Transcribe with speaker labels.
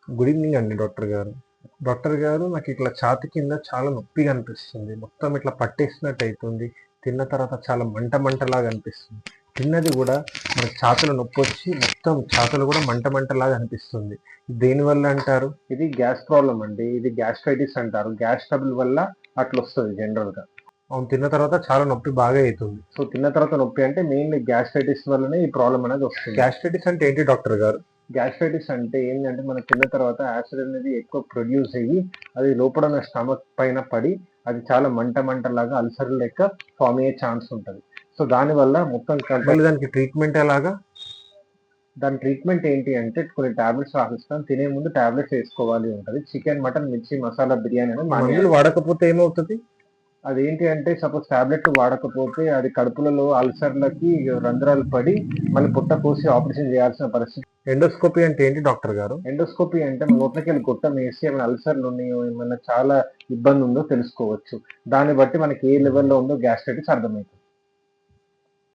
Speaker 1: Good evening అండి doctor గారు. Doctor గారు నాకు ఇట్లా ఛాతీ కింద చాలా నొప్పిగా అనిపిస్తుంది. మొత్తం ఇట్లా పట్టేసినట్టు అయితుంది. తిన్న తర్వాత చాలా మంట మంటలాగా అనిపిస్తుంది. తిన్నది కూడా మనకు ఛాతీలో నొప్పొచ్చి మొత్తం ఛాతీలో కూడా మంట మంటలాగా అనిపిస్తుంది. దేనివల్ల అంటారు? ఇది గ్యాస్ ప్రాబ్లమ్ అండి. ఇది గ్యాస్ట్రైటిస్ అంటారు. గ్యాస్ ట్రబుల్ వల్ల అట్లొస్తది జనరల్‌గా. అవును. తిన్న తర్వాత చాలా నొప్పి బాగా అయితుంది. సో, తిన్న తర్వాత నొప్పి అంటే మెయిన్‌లీ గ్యాస్ట్రైటిస్ వల్లనే ఈ ప్రాబ్లమ్ అనేది వస్తుంది. గ్యాస్ట్రైటిస్ అంటే ఏంటి డాక్టర్ గారు? గ్యాస్ట్రైటిస్ అంటే ఏంటంటే మనం తిన్న తర్వాత యాసిడ్ అనేది ఎక్కువ ప్రొడ్యూస్ అయ్యి అది లోపల ఉన్న స్టమక్ పైన పడి అది చాలా మంట మంటలాగా అల్సర్ లెక్క ఫామ్ అయ్యే ఛాన్స్ ఉంటుంది. సో దానివల్ల మొత్తం కంట్రోల్. దానికి ట్రీట్మెంట్ ఎలాగా? దాని ట్రీట్మెంట్ ఏంటి అంటే కొన్ని టాబ్లెట్స్ రాసిస్తాం. తినే ముందు టాబ్లెట్స్ వేసుకోవాలి ఉంటుంది. చికెన్, మటన్, మిర్చి, మసాలా బిర్యానీ అనేది మందులు వాడకపోతే ఏమవుతుంది? అదేంటి అంటే సపోజ్ టాబ్లెట్ వాడకపోతే అది కడుపులలో అల్సర్లకి రంధ్రాలు పడి మళ్ళీ పుట్ట కోసి ఆపరేషన్ చేయాల్సిన పరిస్థితి. ఎండోస్కోపీ అంటే ఏంటి డాక్టర్ గారు? ఎండోస్కోపీ అంటే మన లోపలికి వెళ్ళి గొట్టం వేసి ఏమైనా అల్సర్లు ఉన్నాయో ఏమైనా చాలా ఇబ్బంది ఉందో తెలుసుకోవచ్చు. దాన్ని బట్టి మనకి ఏ లెవెల్లో ఉందో గ్యాస్ట్రైటిస్ అర్థమవుతుంది.